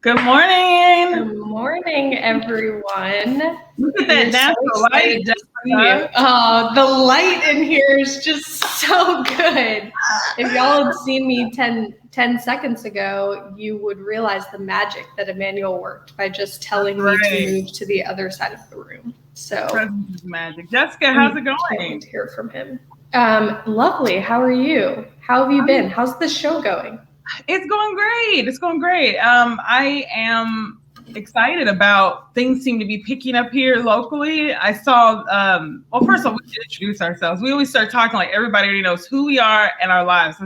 Good morning. Good morning, everyone. Look at that natural light. Oh, the light in here is just so good. If y'all had seen me 10 seconds ago, you would realize the magic that Emmanuel worked by just telling me to move to the other side of the room. So magic. Jessica, how's it going? Can't wait to hear from him. Lovely. How are you? How have you been? How's the show going? It's going great. It's going great. I am excited about things seem to be picking up here locally. I saw, well, first of all, we should introduce ourselves. We always start talking like everybody already knows who we are and our lives.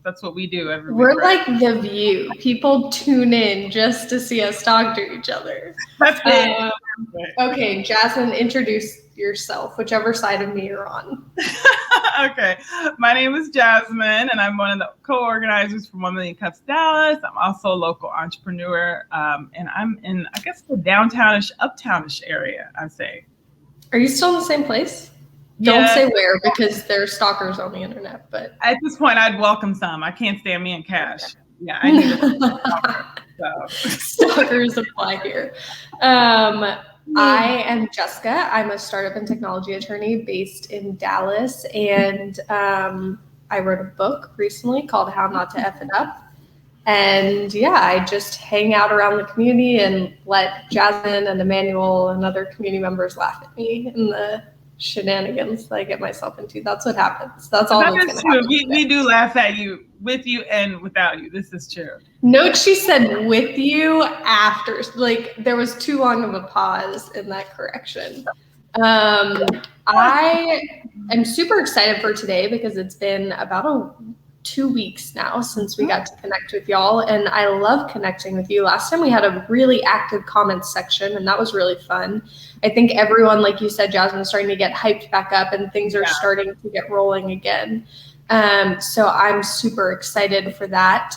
That's what we do every week. We're like The View. People tune in just to see us talk to each other. That's it. Okay, Jasmin, introduce yourself, whichever side of me you're on. Okay, my name is Jasmin, and I'm one of the co-organizers for 1 Million Cups Dallas. I'm also a local entrepreneur, and I'm in, I guess, the downtownish, uptownish area, I'd say. Are you still in the same place? Yeah. Don't say where, because there are stalkers on the internet. But at this point, I'd welcome some. I can't stand me in cash. Okay. Yeah, I need a stalkers apply here. I am Jessica. I'm a startup and technology attorney based in Dallas, and I wrote a book recently called How Not to F It Up. And yeah, I just hang out around the community and let Jasmin and Emmanuel and other community members laugh at me in the shenanigans that I get myself into. That's what happens. That's all that's going to happen. We do laugh at you, with you and without you. This is true. Note she said with you after, like there was too long of a pause in that correction. I am super excited for today because it's been about 2 weeks now since we got to connect with y'all, and I love connecting with you. Last time we had a really active comments section, and that was really fun. I think everyone, like you said, Jasmin, is starting to get hyped back up, and things are starting to get rolling again. So I'm super excited for that.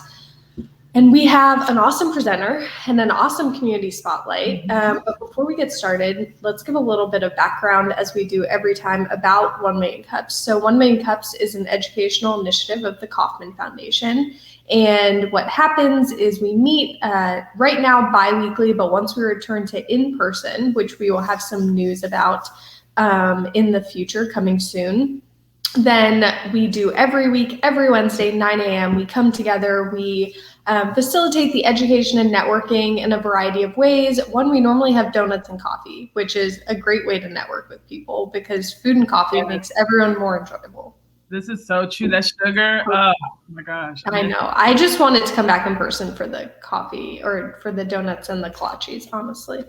And we have an awesome presenter and an awesome community spotlight. But before we get started, let's give a little bit of background, as we do every time, about 1 Million Cups. So 1 Million Cups is an educational initiative of the Kauffman Foundation. And what happens is we meet right now bi-weekly, but once we return to in-person, which we will have some news about in the future coming soon, then we do every week, every Wednesday, 9 a.m. We come together, we facilitate the education and networking in a variety of ways. One, we normally have donuts and coffee, which is a great way to network with people because food and coffee makes everyone more enjoyable. This is so true. That sugar, oh my gosh. I know. I just wanted to come back in person for the coffee or for the donuts and the kolaches, honestly.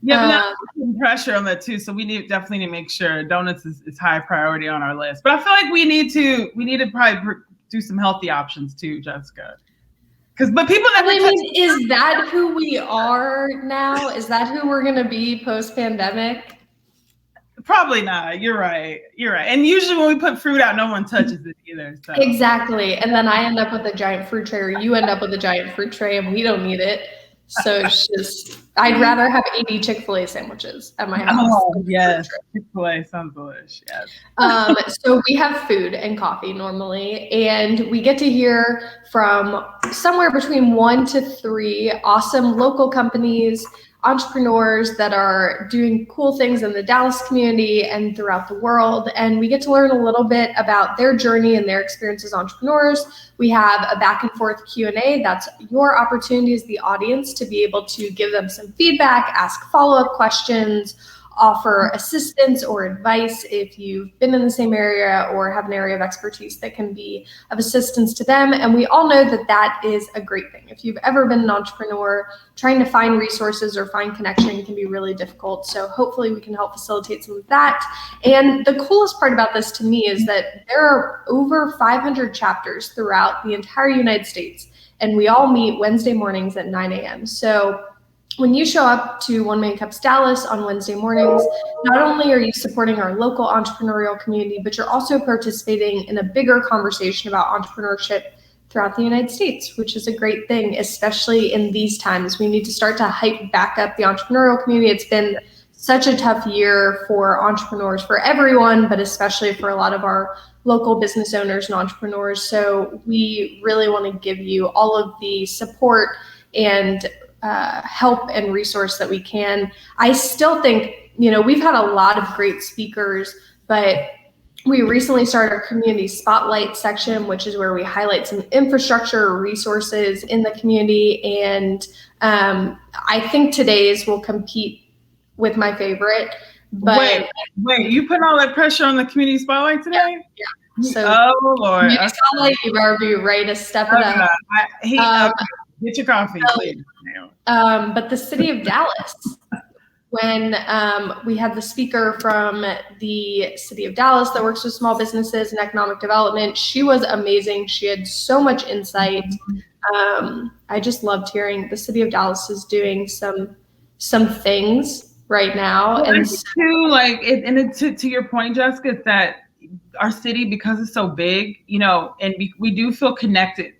Yeah, but pressure on that too. So we definitely need to make sure donuts is high priority on our list. But I feel like we need to probably do some healthy options too, Jessica. But people never. Is that who we are now? Is that who we're gonna be post-pandemic? Probably not. You're right. And usually when we put fruit out, no one touches it either. So. Exactly. And then I end up with a giant fruit tray, or you end up with a giant fruit tray, and we don't need it. So it's just, I'd rather have 80 Chick-fil-A sandwiches at my house. Oh, yes. Chick-fil-A sounds delicious. Yes. So we have food and coffee normally, and we get to hear from somewhere between 1 to 3 awesome local companies, entrepreneurs that are doing cool things in the Dallas community and throughout the world. And we get to learn a little bit about their journey and their experience as entrepreneurs. We have a back and forth Q&A. That's your opportunity as the audience to be able to give them some feedback, ask follow-up questions, offer assistance or advice if you've been in the same area or have an area of expertise that can be of assistance to them. And we all know that that is a great thing. If you've ever been an entrepreneur, trying to find resources or find connection can be really difficult. So hopefully we can help facilitate some of that. And the coolest part about this to me is that there are over 500 chapters throughout the entire United States, and we all meet Wednesday mornings at 9 a.m. So when you show up to 1 Million Cups Dallas on Wednesday mornings, not only are you supporting our local entrepreneurial community, but you're also participating in a bigger conversation about entrepreneurship throughout the United States, which is a great thing, especially in these times. We need to start to hype back up the entrepreneurial community. It's been such a tough year for entrepreneurs, for everyone, but especially for a lot of our local business owners and entrepreneurs. So we really want to give you all of the support and help and resource that we can. I still think, we've had a lot of great speakers, but we recently started our community spotlight section, which is where we highlight some infrastructure resources in the community. And I think today's will compete with my favorite. But wait, you putting all that pressure on the community spotlight today? Yeah. So, oh Lord, community spotlight, you better be ready to step it up. Get your coffee, please. But the city of Dallas, when we had the speaker from the city of Dallas that works with small businesses and economic development, she was amazing. She had so much insight. I just loved hearing the city of Dallas is doing some things right now. Well, and to your point, Jessica, is that our city, because it's so big, and we do feel connected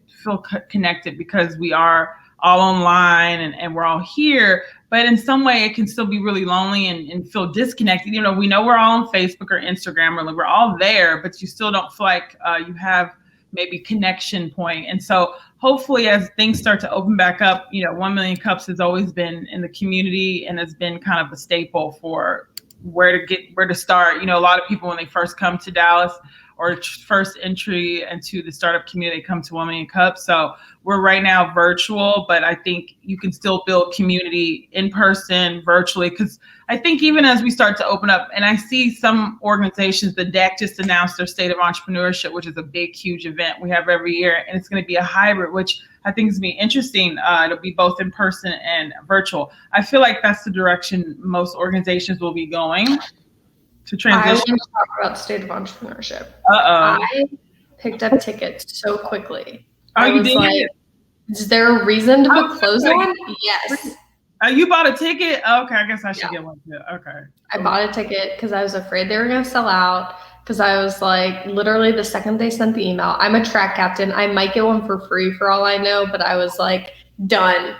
because we are all online and we're all here, but in some way it can still be really lonely and feel disconnected. We know we're all on Facebook or Instagram, or we're all there, but you still don't feel like you have maybe connection point. And so hopefully as things start to open back up, 1 Million Cups has always been in the community and has been kind of a staple for where to start. A lot of people, when they first come to Dallas or first entry into the startup community, they come to 1 Million Cups. So we're right now virtual, but I think you can still build community in person, virtually, because I think even as we start to open up, and I see some organizations, the DEC just announced their State of Entrepreneurship, which is a big, huge event we have every year, and it's going to be a hybrid, which I think is going to be interesting. It'll be both in person and virtual. I feel like that's the direction most organizations will be going to transition. I want to talk about State of Entrepreneurship. I picked up tickets so quickly. You did? Like, is there a reason to put clothes on? Yes. You bought a ticket? Okay, I guess I should get one too. Okay. I bought a ticket because I was afraid they were going to sell out. Because I was like, literally the second they sent the email, I'm a track captain. I might get one for free for all I know, but I was like, done.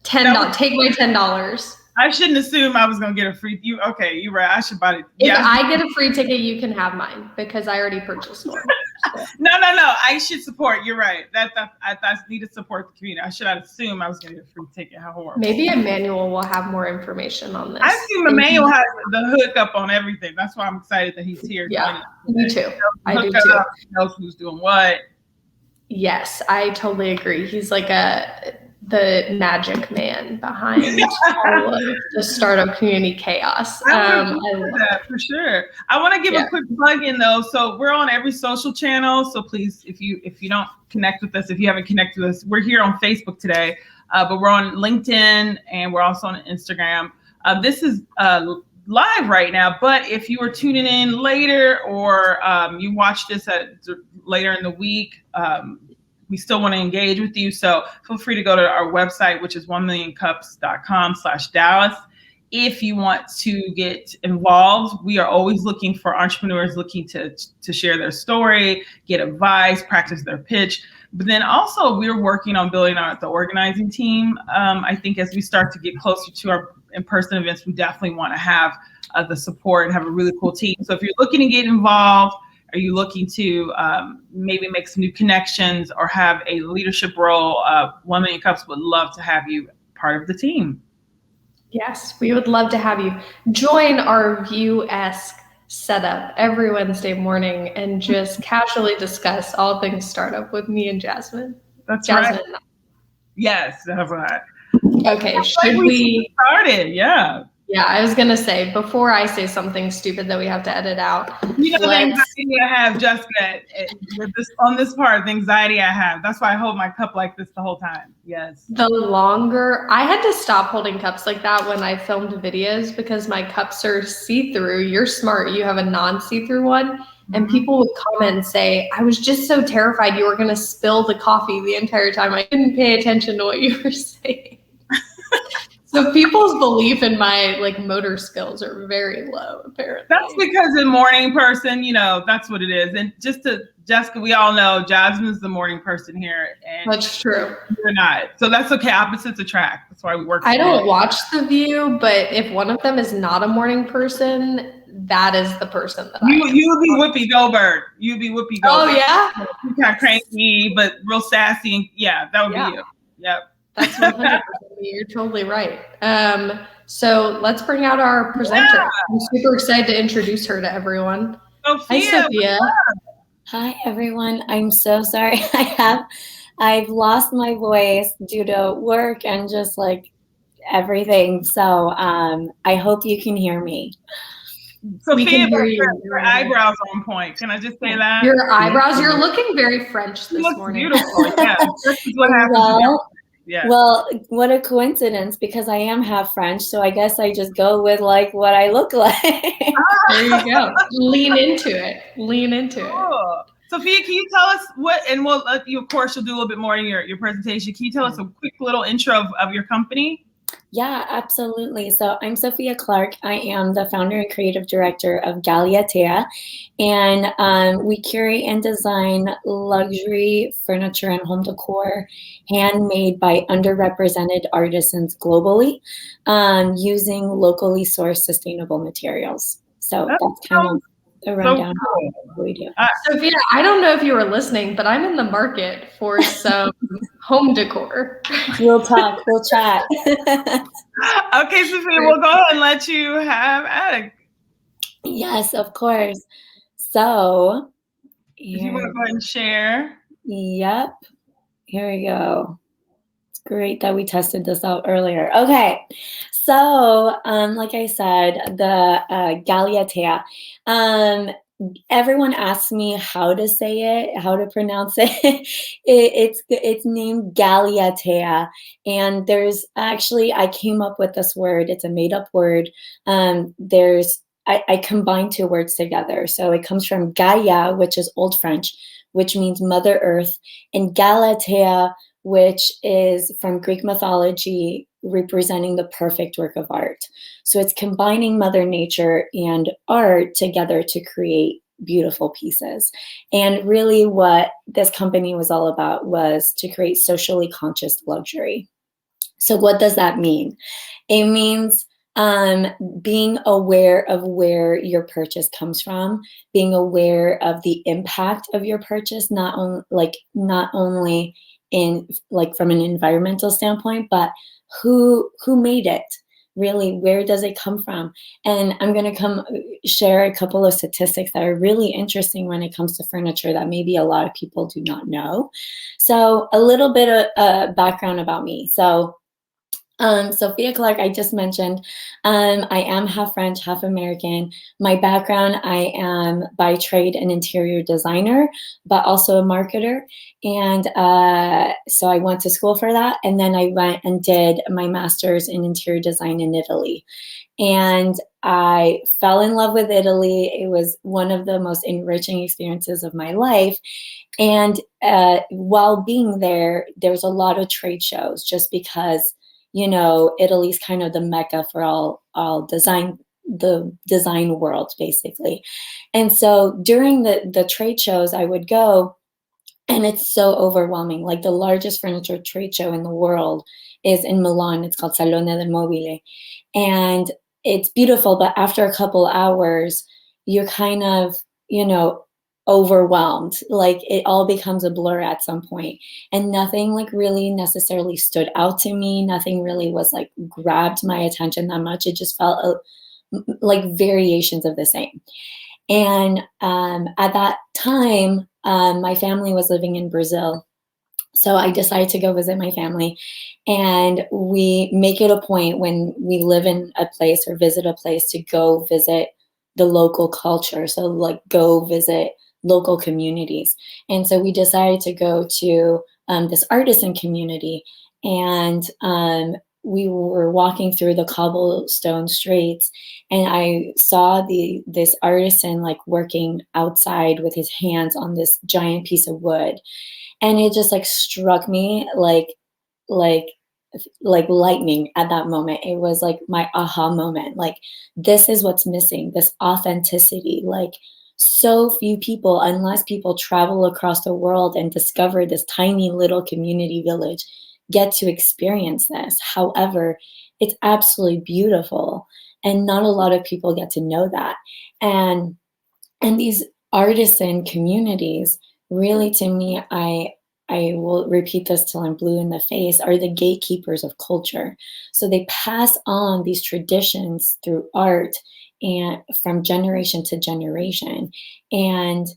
$10. Take my $10. I shouldn't assume I was going to get a free. Okay, you're right. I should buy it. If I get a free ticket, you can have mine because I already purchased one. No. I should support. You're right. I need to support the community. I should not assume I was going to get a free ticket. How horrible. Maybe Emmanuel will have more information on this. I assume Emmanuel has the hookup on everything. That's why I'm excited that he's here. Yeah, me too. I do too. He knows who's doing what. Yes, I totally agree. He's like the magic man behind all of the startup community chaos. I love that for sure. I want to give a quick plug in though. So we're on every social channel. So please, if you don't connect with us, if you haven't connected with us, we're here on Facebook today, but we're on LinkedIn and we're also on Instagram. This is live right now, but if you are tuning in later or you watch this later in the week, we still want to engage with you. So feel free to go to our website, which is 1millioncups.com/Dallas. If you want to get involved, we are always looking for entrepreneurs looking to share their story, get advice, practice their pitch. But then also we're working on building out the organizing team. I think as we start to get closer to our in-person events, we definitely want to have the support and have a really cool team. So if you're looking to get involved, are you looking to maybe make some new connections or have a leadership role? 1 Million Cups would love to have you part of the team. Yes, we would love to have you join our View-esque setup every Wednesday morning and just casually discuss all things startup with me and Jasmin. That's Jasmin right. Yes, that's right. Okay, should we started? Yeah. Yeah, I was gonna say before I say something stupid that we have to edit out. The anxiety I have, Jessica, on this part, the anxiety I have. That's why I hold my cup like this the whole time. Yes. The longer I had to stop holding cups like that when I filmed videos because my cups are see-through. You're smart. You have a non-see-through one. And people would comment and say, I was just so terrified you were gonna spill the coffee the entire time. I didn't pay attention to what you were saying. So people's belief in my motor skills are very low, apparently. That's because in morning person, that's what it is. And Jessica, we all know Jasmin's the morning person here. And that's true. You're not. So that's okay. Opposites attract. That's why we work. I don't watch The View, but if one of them is not a morning person, that is the person that you would be Whoopi Goldberg. You'd be Whoopi Goldberg. Oh, yeah? Kind of cranky, but real sassy. And yeah, that would be you. Yep. That's 100%. You're totally right. So let's bring out our presenter. Yeah. I'm super excited to introduce her to everyone. Sophia. Hi, Sophia. Hi, everyone. I'm so sorry. I've lost my voice due to work and just like everything. So I hope you can hear me. We can Sophia, hear you. your eyebrows on point. Can I just say that? Your eyebrows, you're looking very French this morning. Beautiful. Yeah. This is what happens. Yeah. Well, what a coincidence, because I am half French, so I guess I just go with like what I look like. There you go. Lean into it. Lean into it. Sophia, can you tell us what, and we'll you, of course, you'll do a little bit more in your presentation. Can you tell us a quick little intro of your company? Yeah, absolutely. So I'm Sophia Clark. I am the founder and creative director of Galiatea, and we curate and design luxury furniture and home decor handmade by underrepresented artisans globally, using locally sourced sustainable materials. So that's kind of the rundown of what we do. Sophia, I don't know if you were listening, but I'm in the market for some home decor. We'll talk. We'll chat. Okay, Sophia, we'll go ahead and let you have at it. Yes, of course. So, you want to go ahead and share? Yep. Here we go. It's great that we tested this out earlier. Okay. So, like I said, the Galiatea. Everyone asks me how to say it, how to pronounce it. It's named Galiatea, and there's actually, I came up with this word. It's a made-up word. I combined two words together. So it comes from Gaia, which is Old French, which means Mother Earth, and Galatea, which is from Greek mythology, representing the perfect work of art. So it's combining Mother Nature and art together to create beautiful pieces. And really what this company was all about was to create socially conscious luxury. So what does that mean? It means being aware of where your purchase comes from, being aware of the impact of your purchase, not only in like from an environmental standpoint, but who made it? Really, where does it come from? And I'm going to share a couple of statistics that are really interesting when it comes to furniture that maybe a lot of people do not know. So a little bit of background about me. So Sophia Clark, I just mentioned, I am half French, half American. My background, I am by trade an interior designer, but also a marketer. And so I went to school for that. And then I went and did my master's in interior design in Italy. And I fell in love with Italy. It was one of the most enriching experiences of my life. And while being there, there's a lot of trade shows just because, you know, Italy's kind of the mecca for all design, the design world, basically. And so during the trade shows, I would go, and it's so overwhelming. Like the largest furniture trade show in the world is in Milan. It's called Salone del Mobile. And it's beautiful, but after a couple hours, you're kind of, you know, overwhelmed. Like it all becomes a blur at some point, and nothing like really necessarily stood out to me. Nothing really was like grabbed my attention that much. It just felt like variations of the same. And at that time, my family was living in Brazil. So I decided to go visit my family, and we make it a point when we live in a place or visit a place to go visit the local culture. So like go visit local communities. And so we decided to go to this artisan community, and we were walking through the cobblestone streets, and I saw this artisan like working outside with his hands on this giant piece of wood. And it just like struck me like lightning at that moment. It was like my aha moment. Like, this is what's missing, this authenticity. Like, so few people, unless people travel across the world and discover this tiny little community village, get to experience this. However, it's absolutely beautiful, and not a lot of people get to know that. And these artisan communities, really, to me, I will repeat this till I'm blue in the face, are the gatekeepers of culture. So they pass on these traditions through art and from generation to generation. And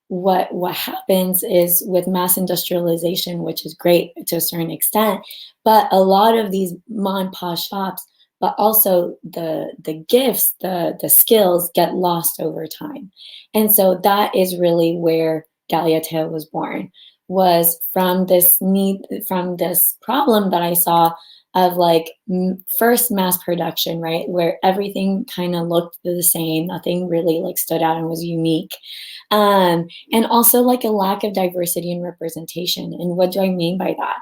what happens is with mass industrialization, which is great to a certain extent, but a lot of these mom and pop shops, but also the gifts, the skills get lost over time. And so that is really where Galiatea was born, was from this need, from this problem that I saw of like first mass production, right? Where everything kind of looked the same, nothing really like stood out and was unique. And also like a lack of diversity and representation. And what do I mean by that?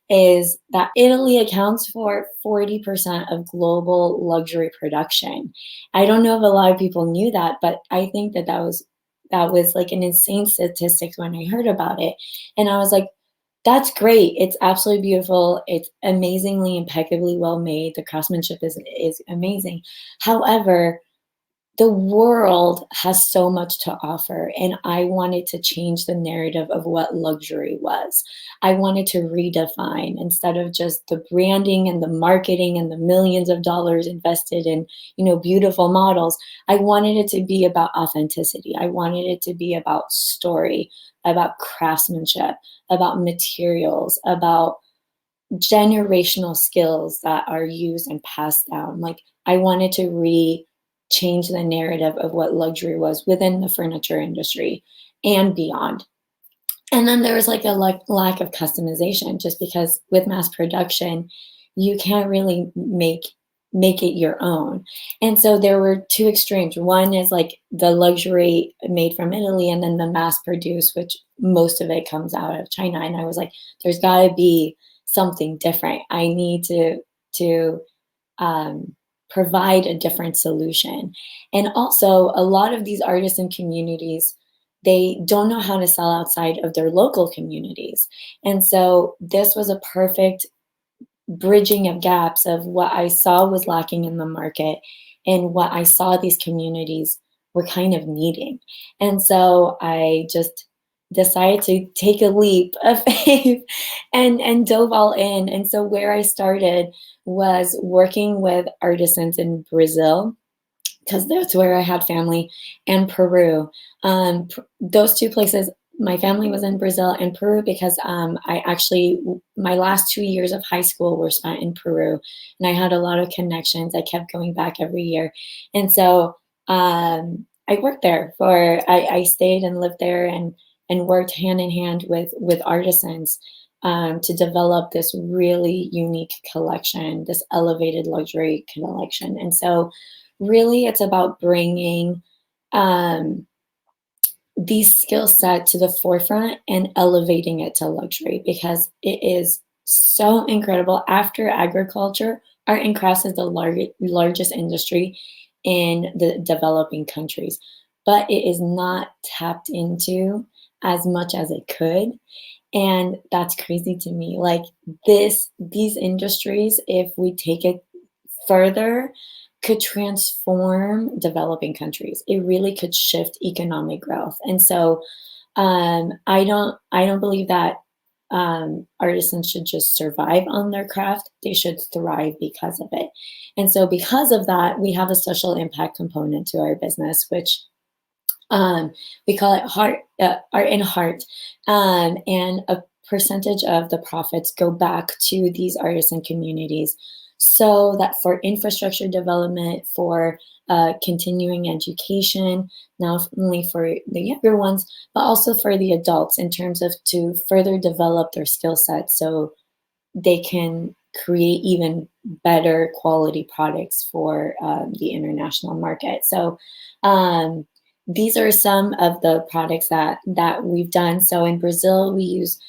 Is that Italy accounts for 40% of global luxury production. I don't know if a lot of people knew that, but I think that that was like an insane statistic when I heard about it. And I was like, that's great. It's absolutely beautiful. It's amazingly, impeccably well made. The craftsmanship is amazing. However, the world has so much to offer, and I wanted to change the narrative of what luxury was. I wanted to redefine, instead of just the branding and the marketing and the millions of dollars invested in, beautiful models. I wanted it to be about authenticity. I wanted it to be about story, about craftsmanship, about materials, about generational skills that are used and passed down. Like, I wanted to change the narrative of what luxury was within the furniture industry and beyond. And then there was like a lack of customization, just because with mass production, you can't really make it your own. And so there were two extremes. One is like the luxury made from Italy, and then the mass produced, which most of it comes out of China. And I was like, there's got to be something different. I need to provide a different solution. And also, a lot of these artisan communities, they don't know how to sell outside of their local communities. And so this was a perfect bridging of gaps of what I saw was lacking in the market and what I saw these communities were kind of needing. And so I just decided to take a leap of faith and dove all in. And so where I started was working with artisans in Brazil, because that's where I had family, and Peru. Those two places, my family was in Brazil and Peru, because my last 2 years of high school were spent in Peru, and I had a lot of connections. I kept going back every year. And so I worked there I stayed and lived there and worked hand in hand with artisans to develop this really unique collection, this elevated luxury collection. And so really it's about bringing these skill set to the forefront and elevating it to luxury, because it is so incredible. After agriculture, art and crafts is the largest industry in the developing countries, but it is not tapped into as much as it could. And that's crazy to me. Like these industries, if we take it further, could transform developing countries. It really could shift economic growth. And so I don't believe that artisans should just survive on their craft. They should thrive because of it. And so because of that, we have a social impact component to our business, which we call it art in heart. And a percentage of the profits go back to these artisan communities, so that for infrastructure development, for continuing education, not only for the younger ones, but also for the adults, in terms of to further develop their skill sets so they can create even better quality products for the international market. So these are some of the products that we've done. So in Brazil, we use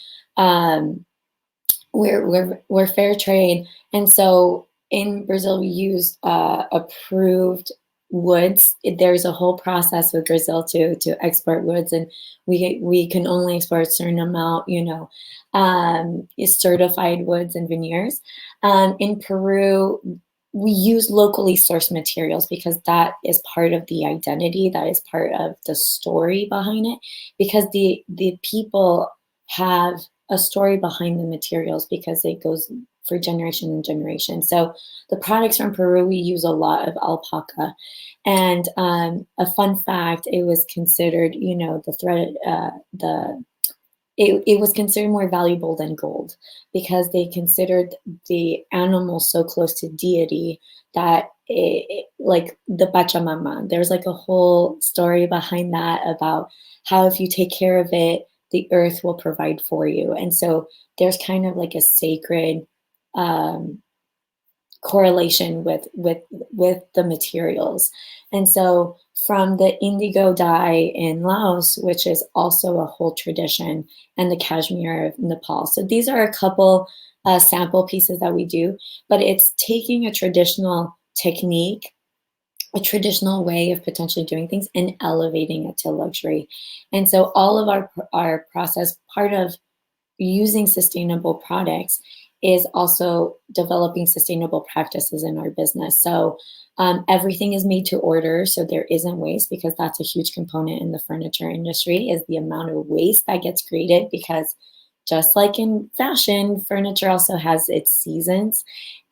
we're fair trade, and so in Brazil we use approved woods. There's a whole process with Brazil to export woods, and we can only export a certain amount, is certified woods and veneers. In Peru, we use locally sourced materials, because that is part of the identity, that is part of the story behind it, because the people have a story behind the materials because it goes for generation and generation. So the products from Peru, we use a lot of alpaca. And a fun fact, it was considered, the thread, it was considered more valuable than gold because they considered the animal so close to deity that like the Pachamama, there's like a whole story behind that about how if you take care of it, the earth will provide for you. And so there's kind of like a sacred correlation with the materials. And so from the indigo dye in Laos, which is also a whole tradition, and the cashmere of Nepal. So these are a couple sample pieces that we do, but it's taking a traditional technique, a traditional way of potentially doing things, and elevating it to luxury. And so all of our process, part of using sustainable products is also developing sustainable practices in our business. So everything is made to order, so there isn't waste, because that's a huge component in the furniture industry, is the amount of waste that gets created, because just like in fashion, furniture also has its seasons,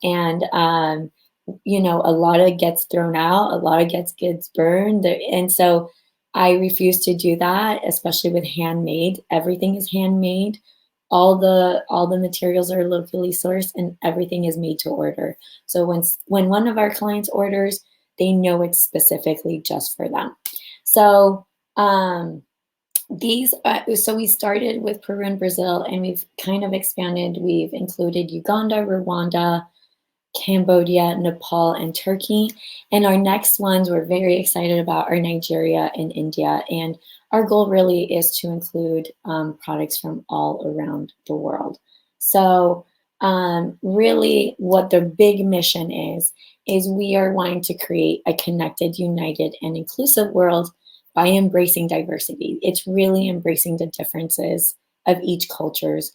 and a lot of it gets thrown out, a lot of it gets burned, and so I refuse to do that, especially with handmade. Everything is handmade. All the materials are locally sourced, and everything is made to order. So when one of our clients orders, they know it's specifically just for them. So so we started with Peru and Brazil, and we've kind of expanded. We've included Uganda, Rwanda, Cambodia, Nepal, and Turkey. And our next ones we're very excited about are Nigeria and India. And our goal really is to include products from all around the world. So really what the big mission is we are wanting to create a connected, united, and inclusive world by embracing diversity. It's really embracing the differences of each cultures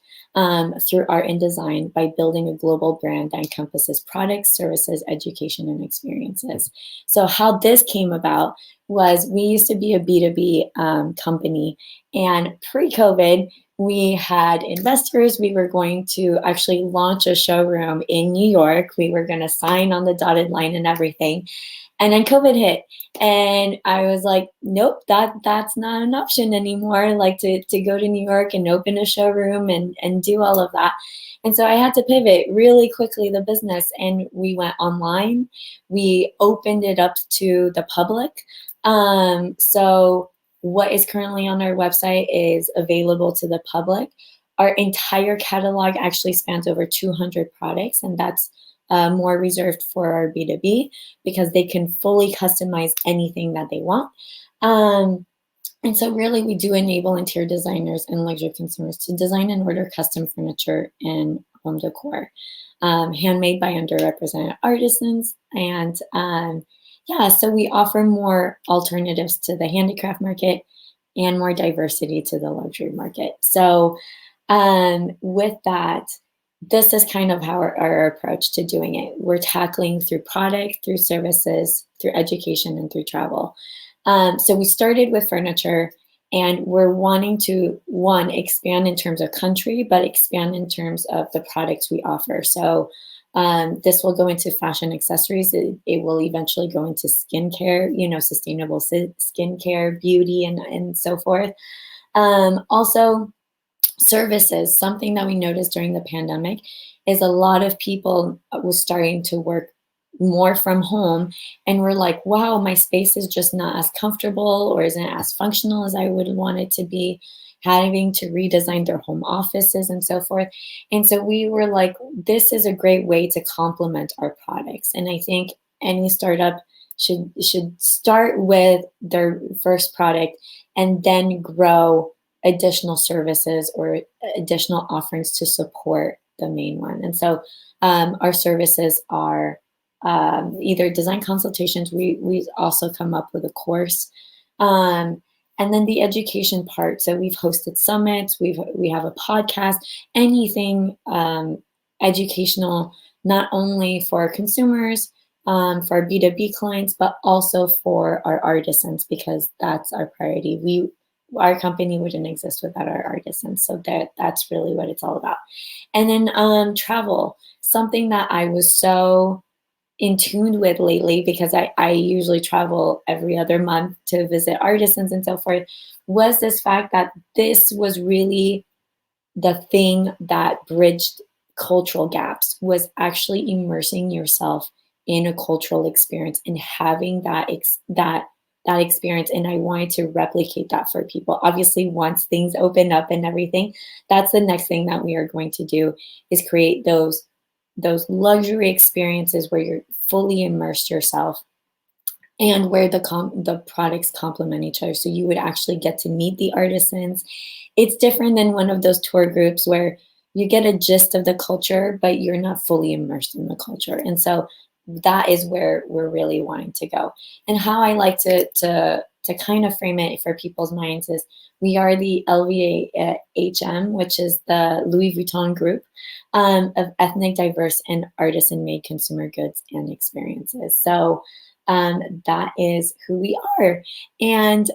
through art and design by building a global brand that encompasses products, services, education, and experiences. So how this came about was we used to be a B2B company, and pre-COVID, we had investors. We were going to actually launch a showroom in New York. We were going to sign on the dotted line and everything. And then COVID hit, and I was like, nope, that's not an option anymore, like to go to New York and open a showroom and do all of that. And so I had to pivot really quickly the business, and we went online. We opened it up to the public. So what is currently on our website is available to the public. Our entire catalog actually spans over 200 products, and that's more reserved for our B2B because they can fully customize anything that they want. And so really we do enable interior designers and luxury consumers to design and order custom furniture and home decor, handmade by underrepresented artisans. And so we offer more alternatives to the handicraft market and more diversity to the luxury market. So with that, this is kind of how our approach to doing it. We're tackling through product, through services, through education, and through travel. So we started with furniture, and we're wanting to, one, expand in terms of country, but expand in terms of the products we offer. So this will go into fashion accessories. It will eventually go into skincare, sustainable skincare, beauty, and so forth. Also, services. Something that we noticed during the pandemic is a lot of people was starting to work more from home, and we're like, wow, my space is just not as comfortable or isn't as functional as I would want it to be, having to redesign their home offices and so forth. And so we were like, this is a great way to complement our products. And I think any startup should start with their first product and then grow additional services or additional offerings to support the main one. And so our services are either design consultations. We also come up with a course, and then the education part. So we've hosted summits. We have a podcast. Anything educational, not only for consumers, for our B2B clients, but also for our artisans, because that's our priority. our company wouldn't exist without our artisans. So that's really what it's all about. And then travel, something that I was so in tune with lately, because I usually travel every other month to visit artisans and so forth, was this fact that this was really the thing that bridged cultural gaps, was actually immersing yourself in a cultural experience and having that experience. And I wanted to replicate that for people. Obviously, once things open up and everything, that's the next thing that we are going to do, is create those luxury experiences where you're fully immersed yourself, and where the products complement each other. So you would actually get to meet the artisans. It's different than one of those tour groups where you get a gist of the culture, but you're not fully immersed in the culture. And so that is where we're really wanting to go. And how I like to kind of frame it for people's minds is, we are the LVHM, which is the Louis Vuitton group of ethnic, diverse, and artisan-made consumer goods and experiences. So that is who we are. And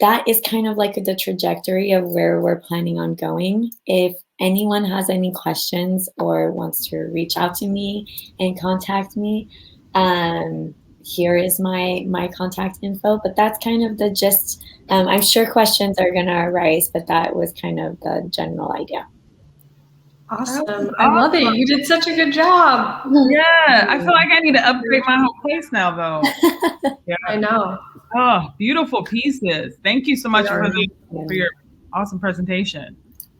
that is kind of like the trajectory of where we're planning on going. If anyone has any questions or wants to reach out to me and contact me, here is my contact info. But that's kind of the gist. I'm sure questions are going to arise, but that was kind of the general idea. Awesome. I love it. You did such a good job. Yeah, I feel like I need to upgrade my whole place now, though. Yeah. I know. Oh, beautiful pieces. Thank you so much for your awesome presentation.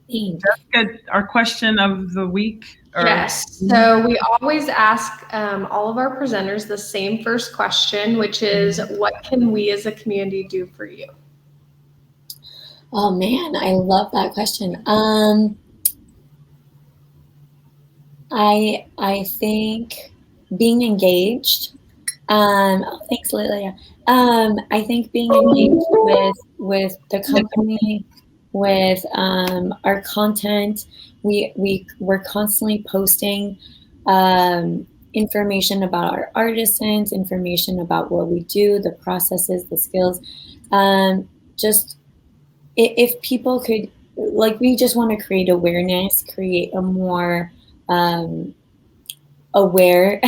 Jessica, our question of the week? Yes. So we always ask all of our presenters the same first question, which is, what can we as a community do for you? Oh man, I love that question. I think being engaged. Thanks, Lilia. I think being engaged with the company, with our content. We're constantly posting information about our artisans, information about what we do, the processes, the skills. Just if people could, like, we just want to create awareness, create a more aware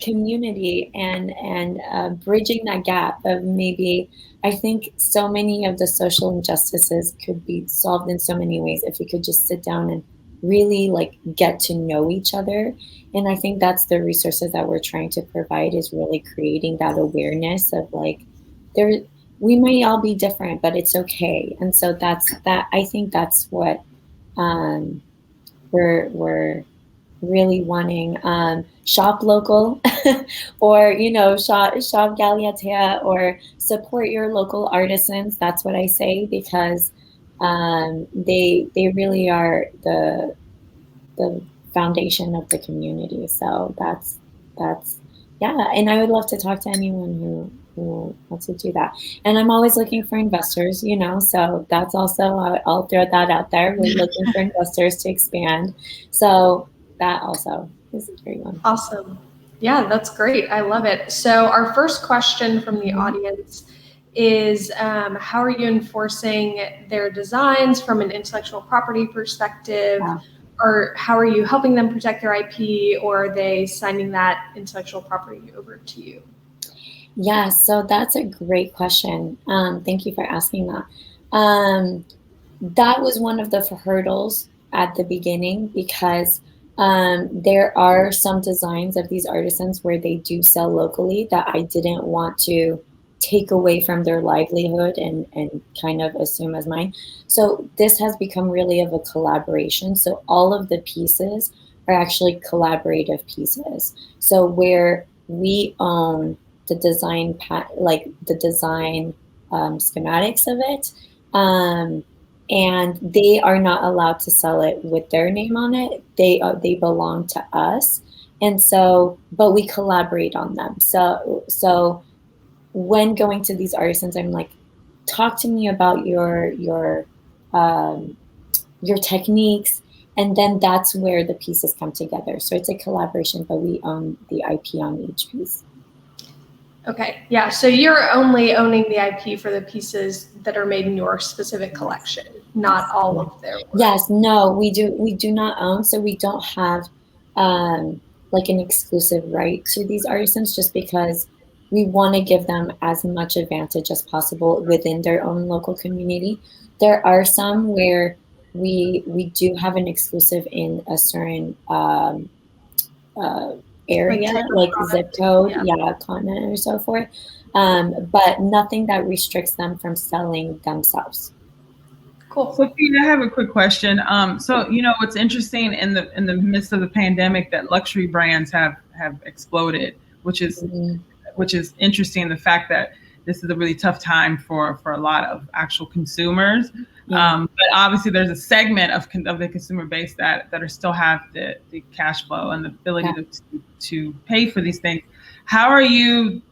community, and bridging that gap of maybe, I think so many of the social injustices could be solved in so many ways if we could just sit down and really get to know each other. And I think that's the resources that we're trying to provide, is really creating that awareness of we may all be different, but it's okay. And so I think that's what we're really wanting. Shop local, or shop Galiatea, or support your local artisans. That's what I say, because they really are the foundation of the community. So that's yeah. And I would love to talk to anyone who wants to do that. And I'm always looking for investors, so that's also, I'll throw that out there. We're looking for investors to expand. So that also is a great one. Awesome. Yeah, that's great. I love it. So our first question from the audience is, how are you enforcing their designs from an intellectual property perspective? Wow. Or how are you helping them protect their IP, or are they signing that intellectual property over to you? Yeah, so that's a great question. Thank you for asking that. That was one of the hurdles at the beginning, because there are some designs of these artisans where they do sell locally that I didn't want to take away from their livelihood and kind of assume as mine. So this has become really of a collaboration. So all of the pieces are actually collaborative pieces. So where we own the design, schematics of it, and they are not allowed to sell it with their name on it. They belong to us, and so, but we collaborate on them. So when going to these artisans, I'm like, talk to me about your techniques, and then that's where the pieces come together. So it's a collaboration, but we own the IP on each piece. Okay, yeah, so you're only owning the IP for the pieces that are made in your specific collection, not all of their work. Yes, no, we do not own, so we don't have like an exclusive right to these artisans, just because we want to give them as much advantage as possible within their own local community. There are some where we do have an exclusive in a certain uh, area, like zip code, continent, or so forth, but nothing that restricts them from selling themselves. Cool. Sophia, I have a quick question. So what's interesting in the midst of the pandemic, that luxury brands have exploded, which is interesting. The fact that this is a really tough time for a lot of actual consumers. But obviously there's a segment of the consumer base that are still have the cash flow and the ability to pay for these things. How are you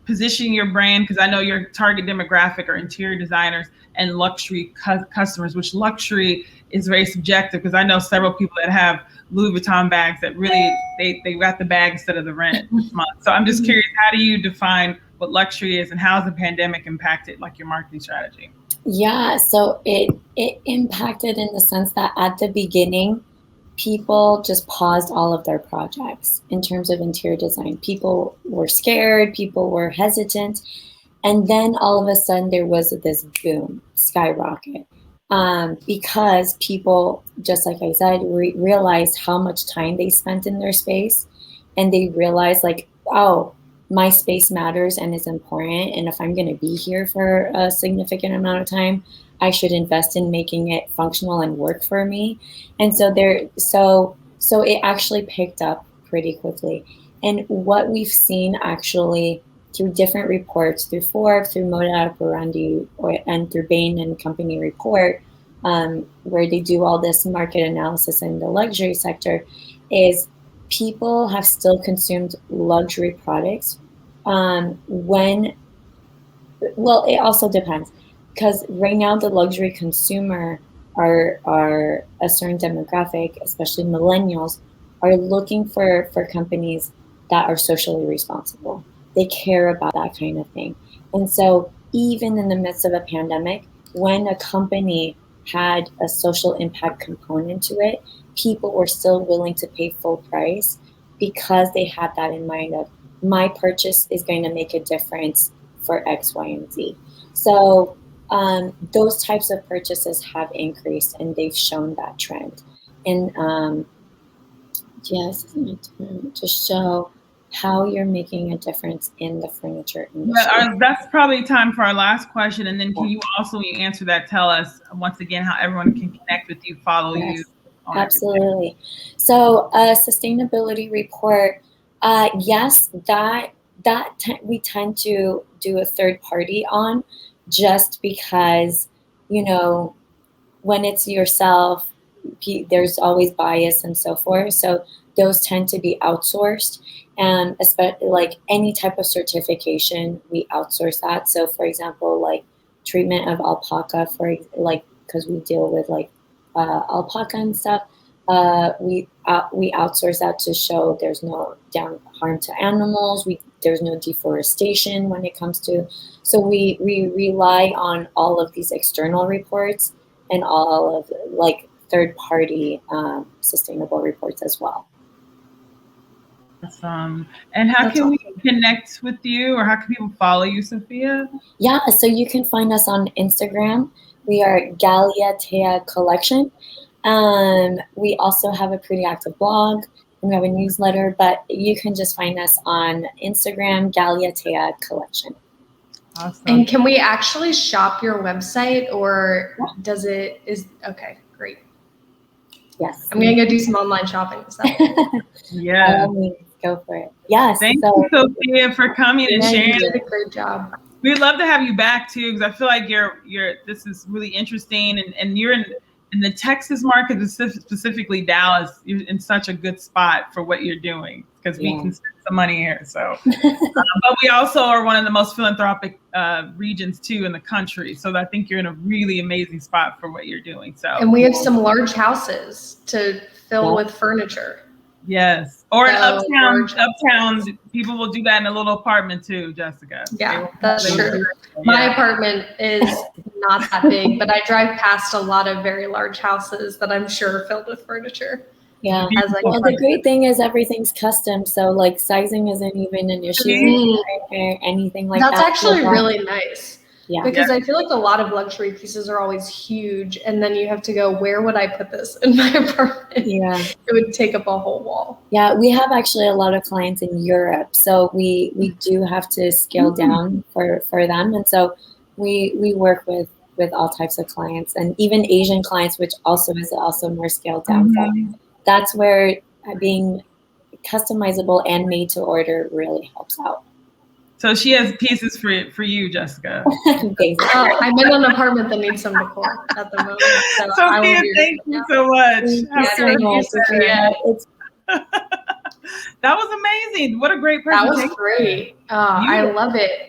positioning your brand? Because I know your target demographic are interior designers and luxury customers, which luxury is very subjective, because I know several people that have Louis Vuitton bags that really they got the bag instead of the rent this month. So I'm just curious, how do you define what luxury is, and how has the pandemic impacted like your marketing strategy? Yeah, so it impacted in the sense that at the beginning, people just paused all of their projects in terms of interior design. People were scared, people were hesitant, and then all of a sudden there was this boom, skyrocket, because people, just like I said, realized how much time they spent in their space, and they realized like, oh, my space matters and is important, and if I'm going to be here for a significant amount of time, I should invest in making it functional and work for me. And so so it actually picked up pretty quickly. And what we've seen actually through different reports, through Forbes, through Moda Operandi, and through Bain & Company report, where they do all this market analysis in the luxury sector, is people have still consumed luxury products well, it also depends, because right now the luxury consumer are a certain demographic, especially millennials, are looking for companies that are socially responsible. They care about that kind of thing. And so even in the midst of a pandemic, when a company had a social impact component to it, people were still willing to pay full price, because they had that in mind of, my purchase is going to make a difference for X, Y, and Z. So those types of purchases have increased, and they've shown that trend. And yes, to show how you're making a difference in the furniture industry. That's probably time for our last question. And then can you also, when you answer that, tell us once again how everyone can connect with you, follow you? Absolutely. So a sustainability report, yes, we tend to do a third party on, just because, when it's yourself, there's always bias and so forth. So those tend to be outsourced, and especially like any type of certification, we outsource that. So for example, like treatment of alpaca, because we deal with alpaca and stuff, we outsource that to show there's no harm to animals. There's no deforestation when it comes to. So we rely on all of these external reports and all of third-party sustainable reports as well. Awesome. And how can we connect with you, or how can people follow you, Sophia? Yeah, so you can find us on Instagram. We are Galiatea Collection. We also have a pretty active blog, and we have a newsletter, but you can just find us on Instagram, Galiatea Collection. Awesome. And can we actually shop your website, or okay, great. Yes. I'm going to go do some online shopping. Yeah. Go for it. Yes. Thank you, Sophia, for coming and sharing. You did a great job. We'd love to have you back too, because I feel like this is really interesting, and you're in the Texas market, specifically Dallas. You're in such a good spot for what you're doing, because we can spend some money here. So, but we also are one of the most philanthropic regions too in the country. So I think you're in a really amazing spot for what you're doing. So, and we have some large houses to fill with furniture. Yes. Or an So uptown, people will do that in a little apartment too, Jessica. Yeah, that's true. My apartment is not that big, but I drive past a lot of very large houses that I'm sure are filled with furniture. Yeah. Well, the great thing is everything's custom. So like sizing isn't even an issue or anything like that. That's actually really nice. Yeah. Because I feel like a lot of luxury pieces are always huge, and then you have to go, where would I put this in my apartment? Yeah. It would take up a whole wall. Yeah, we have actually a lot of clients in Europe, so we do have to scale down for them, and so we work with all types of clients, and even Asian clients, which is also more scaled down. So that's where being customizable and made to order really helps out. So she has pieces for you, Jessica. I'm in an apartment that needs some decor at the moment. So Sophia, thank you so much. That was amazing. What a great presentation. That was great. I love it.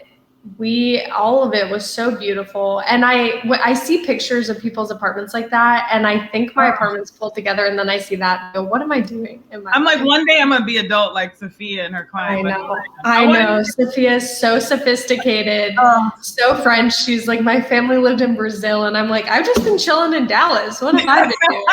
All of it was so beautiful. And I see pictures of people's apartments like that, and I think my apartment's pulled together, and then I see that and go, what am I doing in my life? like, one day I'm gonna be adult like Sophia and her client. I know. Sophia is so sophisticated, so French. She's like, my family lived in Brazil, and I'm like, I've just been chilling in Dallas. What have I been doing?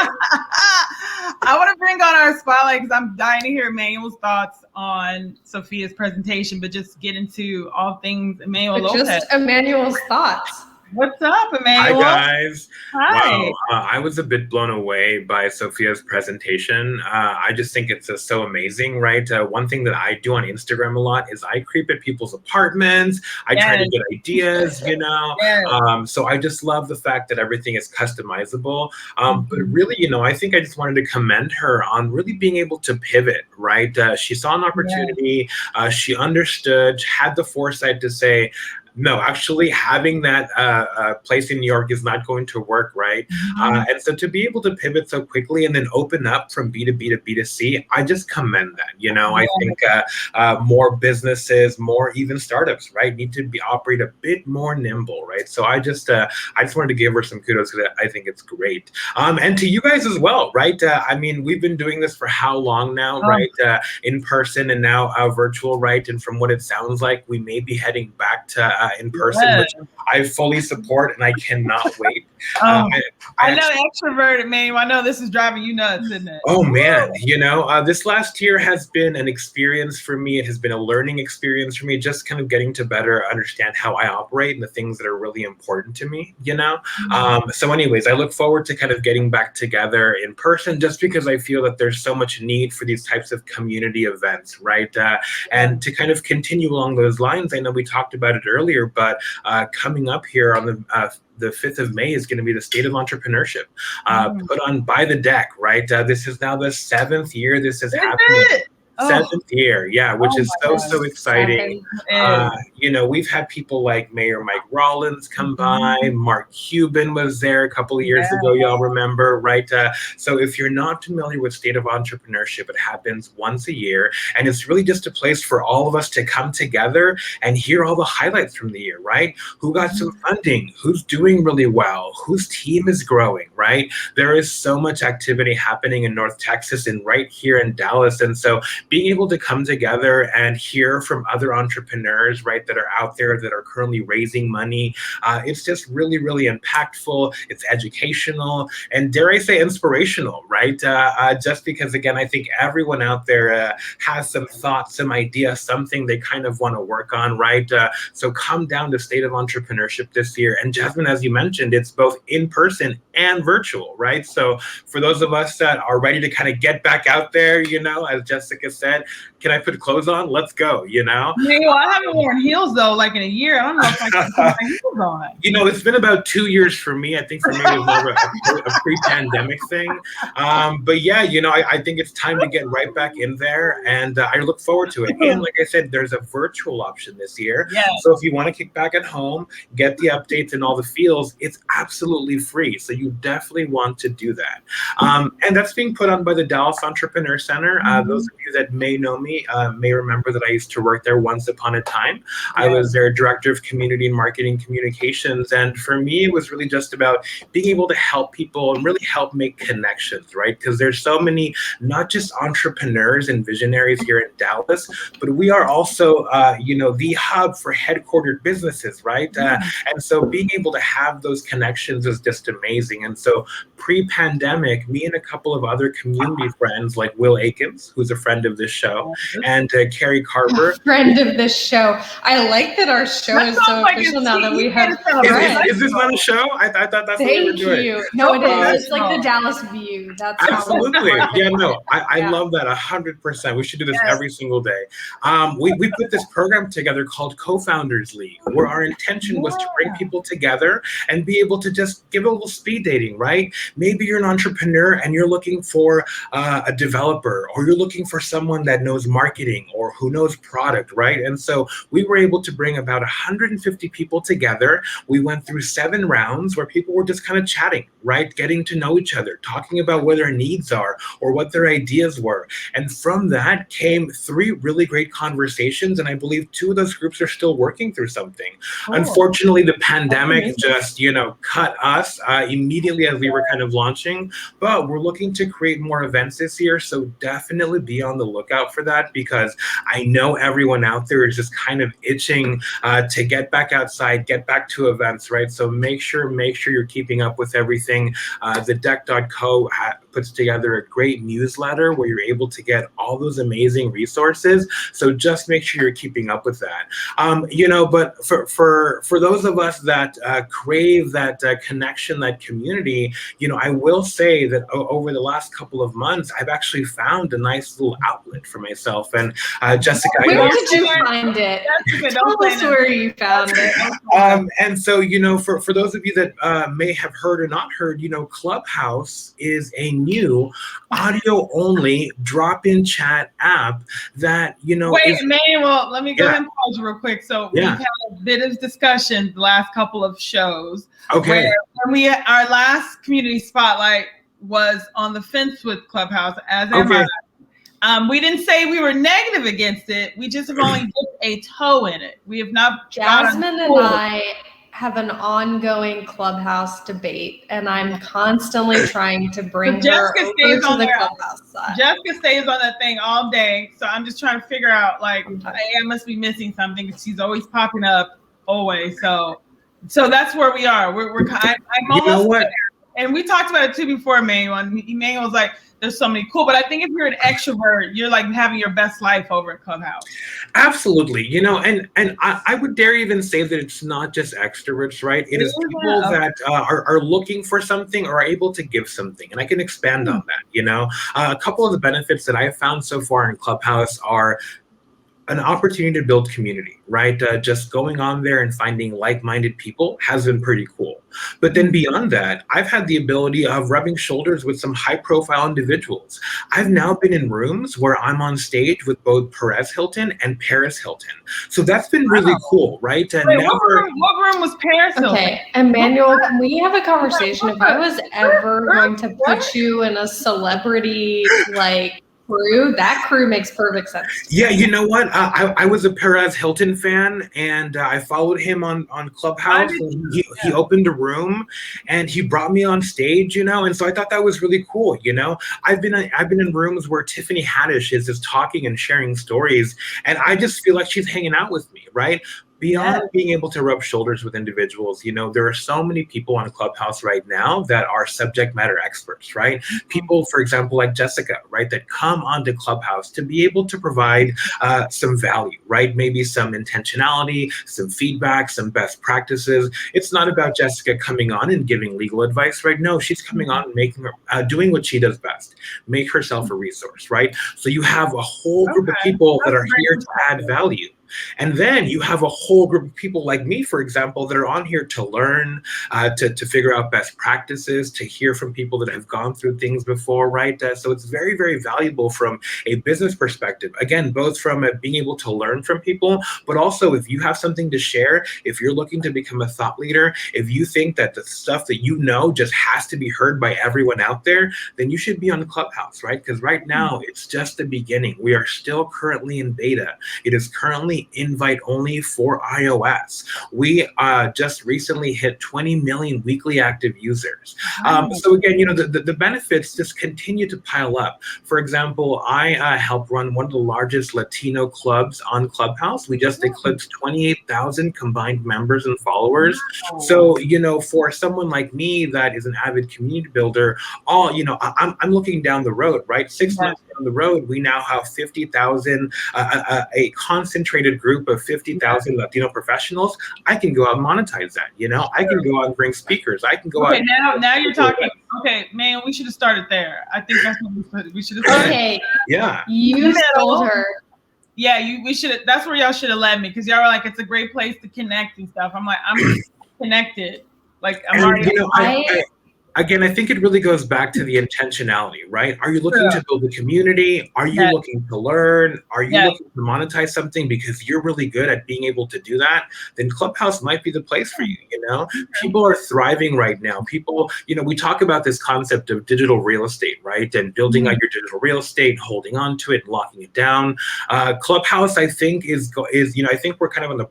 I want to bring on our spotlight because I'm dying to hear Emmanuel's thoughts on Sophia's presentation, but just get into all things Emmanuel Lopez. Just Emmanuel's thoughts. What's up, Emmanuel? Hi, guys. Hi. Wow, I was a bit blown away by Sophia's presentation. I just think it's so amazing, right? One thing that I do on Instagram a lot is I creep at people's apartments. I try to get ideas, you know. So I just love the fact that everything is customizable. But really, you know, I think I just wanted to commend her on really being able to pivot, right? She saw an opportunity. She understood, had the foresight to say, no, actually having that place in New York is not going to work, right? And so to be able to pivot so quickly and then open up from B2B to B2C, I just commend that. You know, I think more businesses, more even startups, right, need to operate a bit more nimble, right? So I just wanted to give her some kudos because I think it's great. And to you guys as well, right? I mean, we've been doing this for how long now, right? In person and now virtual, right? And from what it sounds like, we may be heading back to in person, which I fully support, and I cannot wait. I know, extroverted, man. I know this is driving you nuts, isn't it? Oh man, you know, this last year has been an experience for me. It has been a learning experience for me, just kind of getting to better understand how I operate and the things that are really important to me, you know? So anyways, I look forward to kind of getting back together in person, just because I feel that there's so much need for these types of community events, right? And to kind of continue along those lines, I know we talked about it earlier, but coming up here on the 5th of May is going to be the State of Entrepreneurship, put on by the deck, right? This is now the 7th year this is happening. 7th year, which is so exciting. You know, we've had people like Mayor Mike Rollins come by. Mark Cuban was there a couple of years ago, y'all remember, right? So if you're not familiar with State of Entrepreneurship, it happens once a year, and it's really just a place for all of us to come together and hear all the highlights from the year, right? Who got some funding? Who's doing really well? Whose team is growing, right? There is so much activity happening in North Texas and right here in Dallas, and so being able to come together and hear from other entrepreneurs, right, that are out there that are currently raising money, it's just really, really impactful. It's educational and, dare I say, inspirational, right? Just because, again, I think everyone out there has some thoughts, some ideas, something they kind of want to work on, right? So come down to State of Entrepreneurship this year. And Jasmine, as you mentioned, it's both in person and virtual, right? So for those of us that are ready to kind of get back out there, you know, as Jessica said, can I put clothes on? Let's go, you know? Well, I haven't worn heels though, like in a year. I don't know if I can put my heels on. You know, it's been about 2 years for me. I think for me it was more of a pre-pandemic thing. But yeah, you know, I think it's time to get right back in there, and I look forward to it. And like I said, there's a virtual option this year. So if you want to kick back at home, get the updates and all the feels, it's absolutely free. So you definitely want to do that. And that's being put on by the Dallas Entrepreneur Center. Those of you that may know me, me may remember that I used to work there once upon a time. I was their director of community and marketing communications. And for me, it was really just about being able to help people and really help make connections, right? Because there's so many, not just entrepreneurs and visionaries here in Dallas, but we are also, the hub for headquartered businesses, right? And so being able to have those connections is just amazing. And so pre-pandemic, me and a couple of other community friends like Will Akins, who's a friend of this show, and Carrie Carver. Friend of this show. I like that our show is so official now that we have. Is this not a show? I thought that's what we were doing. Thank you. No, it is. It's like the Dallas View. That's absolutely. Yeah, no, I love that 100%. We should do this every single day. We put this program together called Co-Founders League, where our intention was to bring people together and be able to just give a little speed dating, right? Maybe you're an entrepreneur and you're looking for a developer, or you're looking for someone that knows marketing or who knows product, right? And so we were able to bring about 150 people together. We went through 7 rounds where people were just kind of chatting, right? Getting to know each other, talking about what their needs are or what their ideas were. And from that came 3 really great conversations. And I believe 2 of those groups are still working through something. Unfortunately, the pandemic just, cut us immediately as we were kind of launching, but we're looking to create more events this year. So definitely be on the lookout for that, because I know everyone out there is just kind of itching to get back outside, get back to events, right? So make sure you're keeping up with everything. The deck.co puts together a great newsletter where you're able to get all those amazing resources. So just make sure you're keeping up with that. But for those of us that crave that connection, that community, I will say that over the last couple of months, I've actually found a nice little outlet for myself. And Jessica, where did you find it? Tell us where you found it. And so, for those of you that may have heard or not heard, Clubhouse is a new audio-only drop-in chat app that, Wait, Emmanuel, let me go ahead and pause you real quick. So we've had a bit of discussion the last couple of shows. Okay. Where our last community spotlight was on the fence with Clubhouse, as am I. We didn't say we were negative against it. We just have only dipped a toe in it. We have not. Jasmine and I have an ongoing Clubhouse debate, and I'm constantly trying to bring her over to the Clubhouse side. Jessica stays on that thing all day, so I'm just trying to figure out, I must be missing something because she's always popping up, always. So that's where we are. I'm almost there. And we talked about it too before, Emmanuel. And Emmanuel was like, there's so many cool, but I think if you're an extrovert, you're like having your best life over at Clubhouse. Absolutely. And I would dare even say that it's not just extroverts, right? It is people that are looking for something or are able to give something. And I can expand on that, A couple of the benefits that I've found so far in Clubhouse are an opportunity to build community, right? Just going on there and finding like-minded people has been pretty cool. But then beyond that, I've had the ability of rubbing shoulders with some high-profile individuals. I've now been in rooms where I'm on stage with both Perez Hilton and Paris Hilton. So that's been really cool, right? And Wait, what room was Paris Hilton? Okay, Emmanuel, can we have a conversation? If I was ever going to put you in a celebrity, crew, that crew makes perfect sense. Yeah, you know what? I was a Perez Hilton fan, and I followed him on Clubhouse. And he opened a room, and he brought me on stage, and so I thought that was really cool. I've been in rooms where Tiffany Haddish is just talking and sharing stories, and I just feel like she's hanging out with me, right? Beyond being able to rub shoulders with individuals, there are so many people on Clubhouse right now that are subject matter experts, right? People, for example, like Jessica, right, that come onto Clubhouse to be able to provide some value, right? Maybe some intentionality, some feedback, some best practices. It's not about Jessica coming on and giving legal advice, right? No, she's coming on and doing what she does best, make herself a resource, right? So you have a whole group of people that are here to add value. And then you have a whole group of people like me, for example, that are on here to learn, to figure out best practices, to hear from people that have gone through things before, right? So it's very, very valuable from a business perspective. Again, both from being able to learn from people, but also if you have something to share, if you're looking to become a thought leader, if you think that the stuff that you know just has to be heard by everyone out there, then you should be on Clubhouse, right? Because right now it's just the beginning. We are still currently in beta. It is currently invite only for iOS. We just recently hit 20 million weekly active users. So again, you know, the benefits just continue to pile up. For example, I help run one of the largest Latino clubs on Clubhouse. We just eclipsed 28,000 combined members and followers. So, you know, for someone like me that is an avid community builder, you know, I'm looking down the road, right? 6 months down the road, we now have 50,000, a concentrated group of 50,000 Latino professionals. I can go out and monetize that, you know? I can go out and bring speakers. I can go out. Now you're talking. Okay, man, we should have started there. I think that's what we should have started. Okay. Yeah. You told her. Yeah, we should. That's where y'all should have led me, because y'all were like, it's a great place to connect and stuff. I'm like, I'm connected. Like, I'm already. You know, Again, I think it really goes back to the intentionality, right? Are you looking to build a community? Are you looking to learn? Are you looking to monetize something because you're really good at being able to do that? Then Clubhouse might be the place for you, you know? People are thriving right now. People, you know, we talk about this concept of digital real estate, right? And building out your digital real estate, holding on to it, locking it down. Clubhouse, I think, is you know, I think we're kind of on the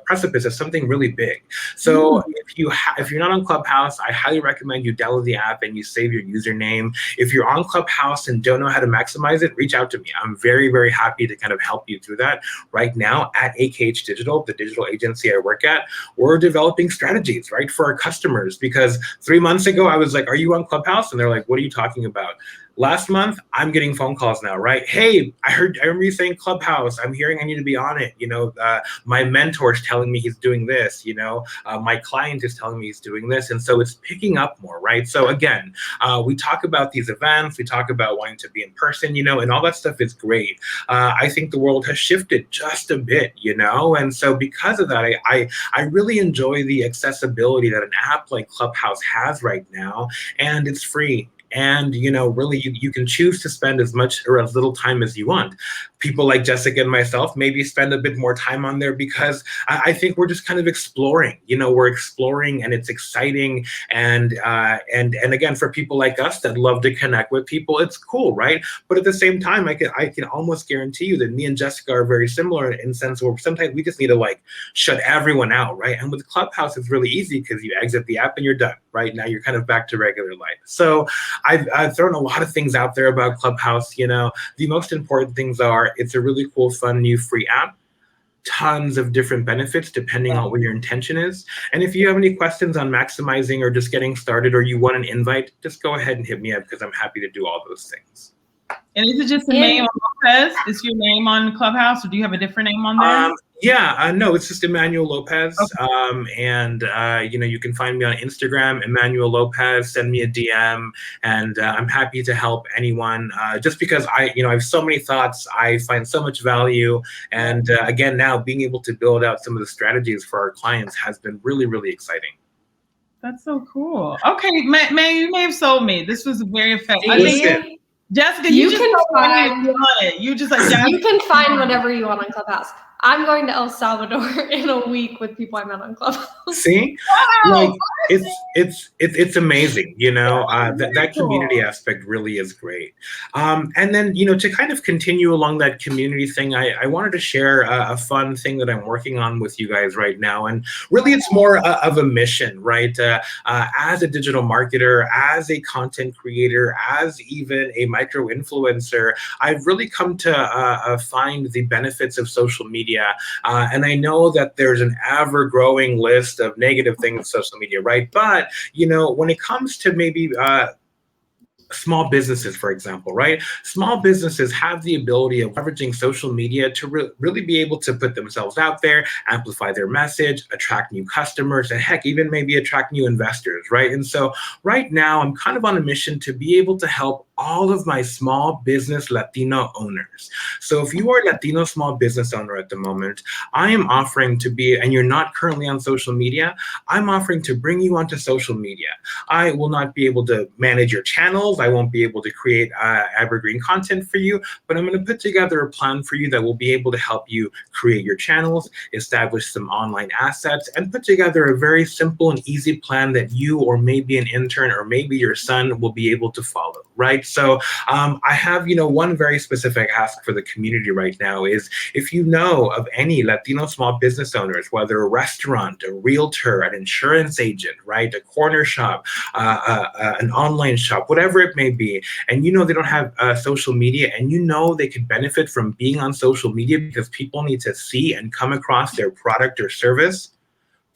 precipice of something really big. So if you're not on Clubhouse, I highly recommend you download the app and you save your username. If you're on Clubhouse and don't know how to maximize it, reach out to me. I'm very, very happy to kind of help you through that. Right now at AKH Digital, the digital agency I work at, we're developing strategies, right, for our customers. Because 3 months ago, I was like, are you on Clubhouse? And they're like, what are you talking about? Last month, I'm getting phone calls now, right? Hey, I remember you saying Clubhouse. I'm hearing I need to be on it. You know, my mentor's telling me he's doing this. You know, my client is telling me he's doing this. And so it's picking up more, right? So again, we talk about these events. We talk about wanting to be in person, you know, and all that stuff is great. I think the world has shifted just a bit, you know? And so because of that, I really enjoy the accessibility that an app like Clubhouse has right now. And it's free. And, you know, really, you can choose to spend as much or as little time as you want. People like Jessica and myself maybe spend a bit more time on there because I think we're just kind of exploring. You know, we're exploring and it's exciting. And again, for people like us that love to connect with people, it's cool, right? But at the same time, I can almost guarantee you that me and Jessica are very similar in the sense where sometimes we just need to like shut everyone out, right? And with Clubhouse, it's really easy because you exit the app and you're done, right? Now you're kind of back to regular life. So I've thrown a lot of things out there about Clubhouse. You know, the most important things are it's a really cool, fun, new free app. Tons of different benefits depending on what your intention is. And if you have any questions on maximizing or just getting started or you want an invite, just go ahead and hit me up because I'm happy to do all those things. And is it just the name Lopez? Is your name on Clubhouse or do you have a different name on there? No, it's just Emmanuel Lopez. Okay. You know, you can find me on Instagram, Emmanuel Lopez, send me a DM, and I'm happy to help anyone. Just because I have so many thoughts, I find so much value. And again, now being able to build out some of the strategies for our clients has been really, really exciting. That's so cool. Okay, man, you may have sold me. This was very effective. Jessica, you just find it. You just like you can find whatever you want on Clubhouse. I'm going to El Salvador in a week with people I met on Clubhouse. See, like it's amazing, you know. That community aspect really is great. And then, you know, to kind of continue along that community thing, I wanted to share a fun thing that I'm working on with you guys right now. And really, it's more of a mission, right? As a digital marketer, as a content creator, as even a micro influencer, I've really come to find the benefits of social media. And I know that there's an ever-growing list of negative things with social media, right? But, you know, when it comes to maybe small businesses, for example, right? Small businesses have the ability of leveraging social media to really be able to put themselves out there, amplify their message, attract new customers, and heck, even maybe attract new investors, right? And so right now, I'm kind of on a mission to be able to help all of my small business Latino owners. So if you are a Latino small business owner at the moment, I am offering to be, and you're not currently on social media, I'm offering to bring you onto social media. I will not be able to manage your channels. I won't be able to create evergreen content for you, but I'm going to put together a plan for you that will be able to help you create your channels, establish some online assets, and put together a very simple and easy plan that you, or maybe an intern, or maybe your son will be able to follow, right? So I have, one very specific ask for the community right now is, if you know of any Latino small business owners, whether a restaurant, a realtor, an insurance agent, right, a corner shop, an online shop, whatever it may be, and they don't have social media, and they could benefit from being on social media because people need to see and come across their product or service,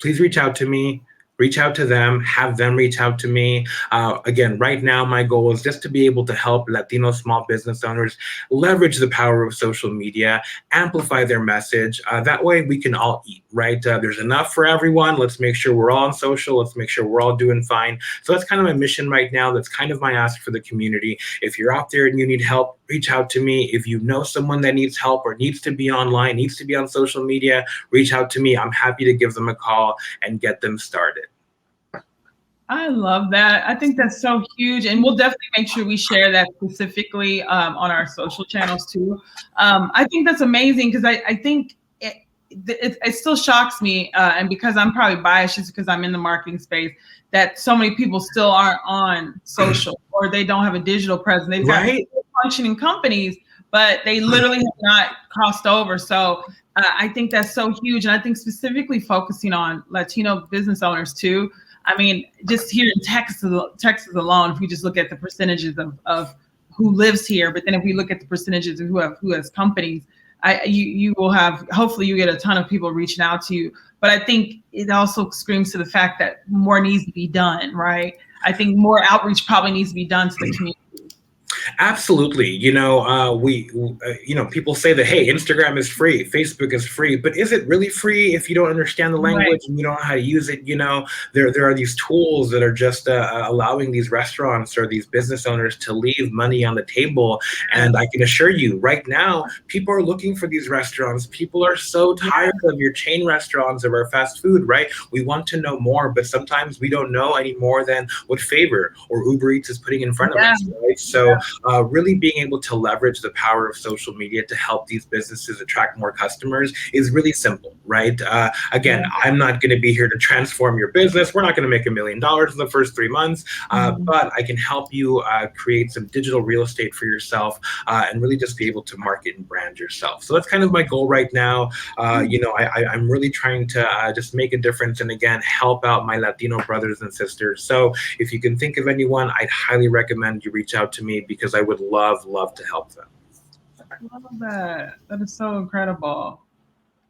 please reach out to me. Reach out to them, have them reach out to me. Again, right now, my goal is just to be able to help Latino small business owners leverage the power of social media, amplify their message. That way we can all eat, right? There's enough for everyone. Let's make sure we're all on social. Let's make sure we're all doing fine. So that's kind of my mission right now. That's kind of my ask for the community. If you're out there and you need help, reach out to me. If you know someone that needs help or needs to be online, needs to be on social media, reach out to me. I'm happy to give them a call and get them started. I love that. I think that's so huge. And we'll definitely make sure we share that specifically on our social channels too. I think that's amazing because I think it still shocks me. And because I'm probably biased just because I'm in the marketing space, that so many people still aren't on social or they don't have a digital presence. They've got functioning companies, but they literally have not crossed over. So I think that's so huge. And I think specifically focusing on Latino business owners too. I mean, just here in Texas alone, if we just look at the percentages of who lives here, but then if we look at the percentages of who has companies, you will have, hopefully you get a ton of people reaching out to you. But I think it also screams to the fact that more needs to be done, right? I think more outreach probably needs to be done to the community. Absolutely. People say that, hey, Instagram is free, Facebook is free, but is it really free if you don't understand the language and you don't know how to use it? There are these tools that are just allowing these restaurants or these business owners to leave money on the table. And I can assure you right now, people are looking for these restaurants. People are so tired of your chain restaurants, of our fast food, right? We want to know more, but sometimes we don't know any more than what Favor or Uber Eats is putting in front of us, right? So really being able to leverage the power of social media to help these businesses attract more customers is really simple, right? Again, I'm not going to be here to transform your business. We're not going to make $1 million in the first 3 months, but I can help you create some digital real estate for yourself and really just be able to market and brand yourself. So that's kind of my goal right now. I'm really trying to just make a difference and, again, help out my Latino brothers and sisters. So if you can think of anyone, I'd highly recommend you reach out to me because I would love to help them. I love that. That is so incredible.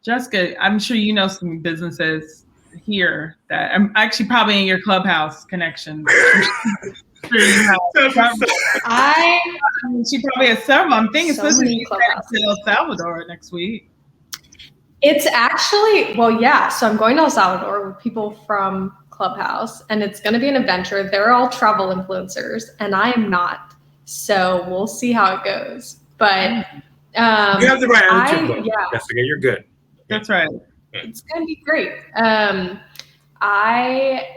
Jessica, I'm sure you know some businesses here that I'm actually probably in your Clubhouse connection. She probably has several. I'm thinking especially to El Salvador next week. It's actually, so I'm going to El Salvador with people from Clubhouse, and it's going to be an adventure. They're all travel influencers, and I am not. So we'll see how it goes. But you have the right attitude, Jessica. You're good. That's right. It's going to be great. I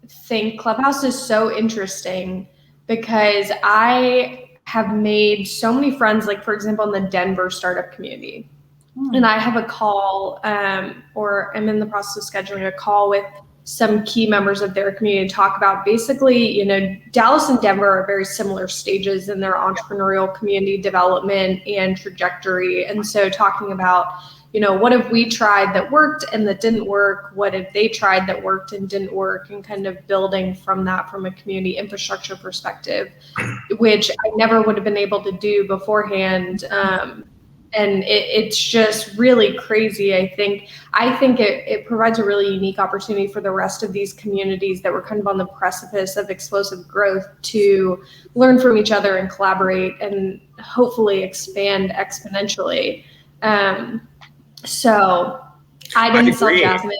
think Clubhouse is so interesting because I have made so many friends, like, for example, in the Denver startup community. And I have a call, or I'm in the process of scheduling a call with some key members of their community to talk about basically, Dallas and Denver are very similar stages in their entrepreneurial community development and trajectory. And so talking about, what have we tried that worked and that didn't work? What have they tried that worked and didn't work? And kind of building from that from a community infrastructure perspective, which I never would have been able to do beforehand. And it's just really crazy. I think it provides a really unique opportunity for the rest of these communities that were kind of on the precipice of explosive growth to learn from each other and collaborate and hopefully expand exponentially. So I didn't sell Jasmin.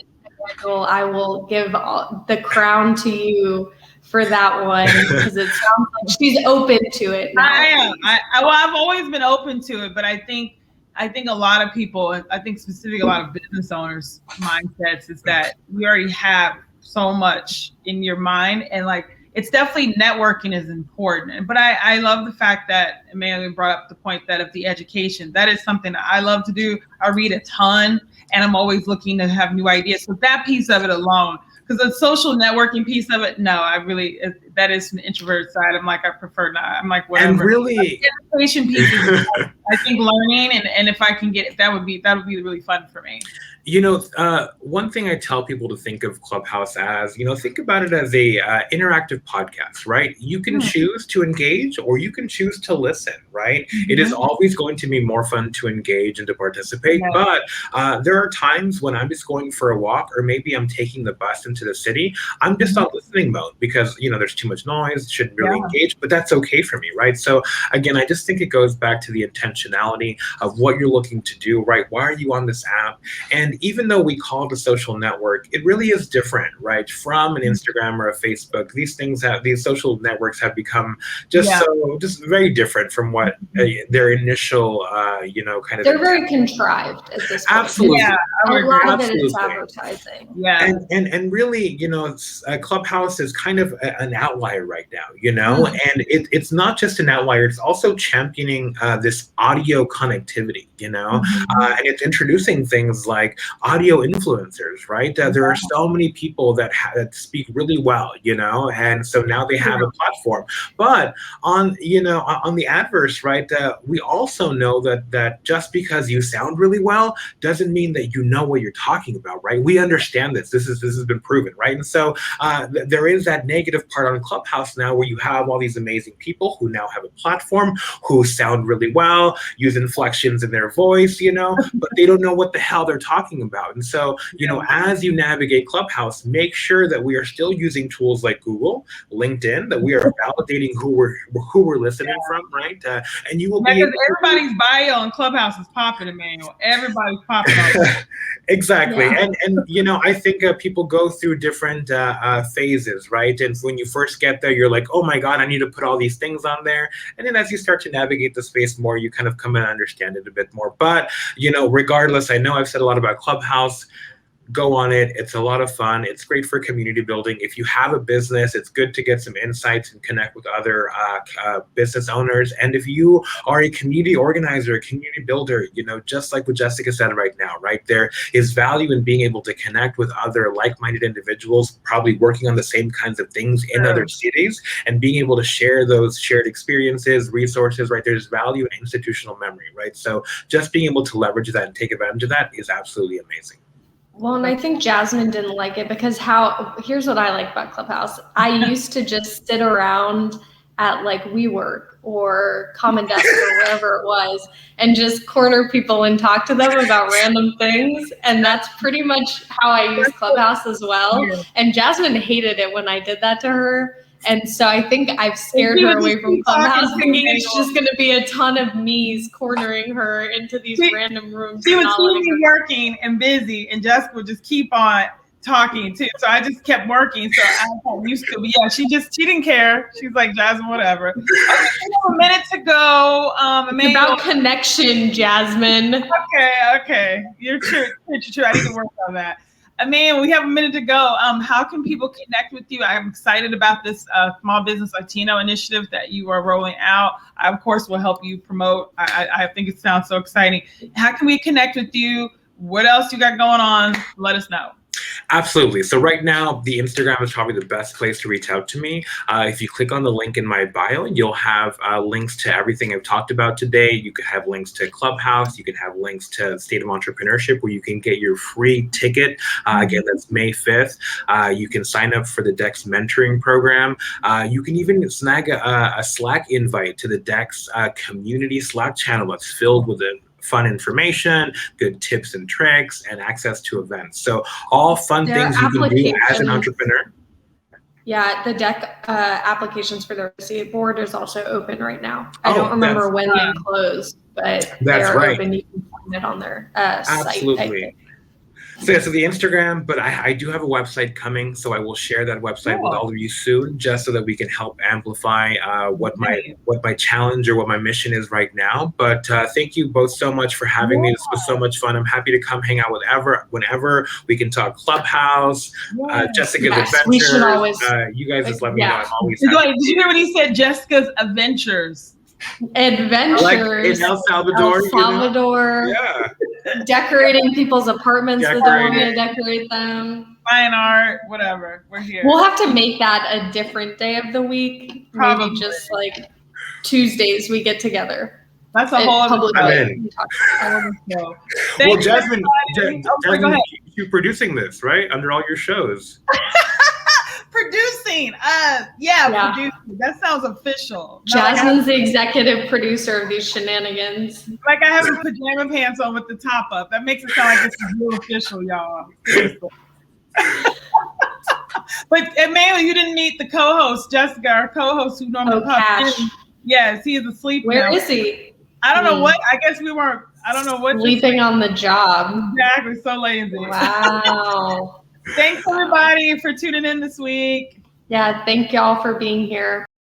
I will give the crown to you for that one because it sounds like she's open to it now. I am. Well, I've always been open to it, but I think a lot of people, I think specifically a lot of business owners' mindsets is that you already have so much in your mind, and like it's definitely networking is important. But I love the fact that Emmanuel brought up the point that of the education. That is something that I love to do. I read a ton, and I'm always looking to have new ideas. So that piece of it alone. Because the social networking piece of it, no, that is an introvert side. I'm like, I prefer not. I'm like, whatever. And really, the education piece is, I think, learning, and if I can get it, that would be really fun for me. You know, one thing I tell people to think of Clubhouse as, think about it as a interactive podcast, right? You can choose to engage or you can choose to listen, right? It is always going to be more fun to engage and to participate, but there are times when I'm just going for a walk or maybe I'm taking the bus into the city. I'm just on listening mode because, there's too much noise, shouldn't really engage, but that's okay for me, right? So again, I just think it goes back to the intentionality of what you're looking to do, right? Why are you on this app? And even though we call it a social network, it really is different, right? From an Instagram or a Facebook, these social networks have become just very different from what their initial, kind of. They're very contrived at this point. Absolutely. Yeah, a lot of it is advertising. Yeah. And really, Clubhouse is kind of an outlier right now, and it's not just an outlier, it's also championing this audio connectivity, and it's introducing things like audio influencers, right? There are so many people that speak really well, and so now they have a platform. But on the adverse, right? We also know that just because you sound really well doesn't mean that you know what you're talking about, right? We understand this. This has been proven, right? And so there is that negative part on Clubhouse now where you have all these amazing people who now have a platform, who sound really well, use inflections in their voice, but they don't know what the hell they're talking about. And so, as you navigate Clubhouse, make sure that we are still using tools like Google, LinkedIn, that we are validating who we're listening from, right? And you will be everybody's bio on Clubhouse is popping, Emmanuel. Everybody's popping. Exactly. Yeah. And I think people go through different phases, right? And when you first get there, you're like, oh my God, I need to put all these things on there. And then as you start to navigate the space more, you kind of come and understand it a bit more. But, regardless, I know I've said a lot about Clubhouse. Go on it. It's a lot of fun. It's great for community building. If you have a business, it's good to get some insights and connect with other business owners. And if you are a community organizer, a community builder, just like what Jessica said right now, right? There is value in being able to connect with other like-minded individuals, probably working on the same kinds of things in other cities, and being able to share those shared experiences, resources, right? There's value in institutional memory, right? So just being able to leverage that and take advantage of that is absolutely amazing. Well, and I think Jasmin didn't like it because here's what I like about Clubhouse. I used to just sit around at like WeWork or Common Desk or wherever it was and just corner people and talk to them about random things. And that's pretty much how I use Clubhouse as well. And Jasmin hated it when I did that to her. And so I think I've scared her away from Clubhouse, thinking it's just going to be a ton of me's cornering her into these random rooms. She would keep me working and busy, and Jessica would just keep on talking too. So I just kept working. So I got used to it. But yeah, she didn't care. She's like, Jasmin, whatever. Okay, we have a minute to go. It's about connection, Jasmin. Okay. You're true. I need to work on that. We have a minute to go. How can people connect with you? I'm excited about this Small Business Latino initiative that you are rolling out. I, of course, will help you promote. I think it sounds so exciting. How can we connect with you? What else you got going on? Let us know. Absolutely. So right now, the Instagram is probably the best place to reach out to me. If you click on the link in my bio, you'll have links to everything I've talked about today. You could have links to Clubhouse. You can have links to State of Entrepreneurship, where you can get your free ticket. Again, that's May 5th. You can sign up for the DEX mentoring program. You can even snag a Slack invite to the DEX community Slack channel that's filled with fun information, good tips and tricks, and access to events. So all fun things you can do as an entrepreneur. Yeah, the DEC applications for the Receipt Board is also open right now. I don't remember when they closed, but they're open. You can find it on their site. Absolutely. So yeah, so the Instagram, but I do have a website coming, so I will share that website with all of you soon, just so that we can help amplify what my challenge or what my mission is right now. But thank you both so much for having me. This was so much fun. I'm happy to come hang out whenever we can talk Clubhouse, Jessica's Adventures. We should always, you guys just let me know. I'm always Did happy. you hear what he said? Jessica's Adventures. Adventures. Like in El Salvador. You know? Yeah. Decorating people's apartments that don't want to decorate them. Fine art, whatever. We're here. We'll have to make that a different day of the week. Probably. Maybe just like Tuesdays we get together. That's a whole other show. Well, Jasmin, you're producing this, right? Under all your shows. Producing. Producing. That sounds official. Jasmin's the executive producer of these shenanigans. Like I have a pajama pants on with the top up. That makes it sound like this is real official, y'all. But Emmanuel, you didn't meet the co-host, Jessica, our co-host who normally pops in. Yes, he is asleep now. Where is he? I don't know what. I guess we weren't. I don't know what. Sleeping on the job. Exactly. So lazy. Wow. Thanks everybody for tuning in this week. Yeah, thank y'all for being here.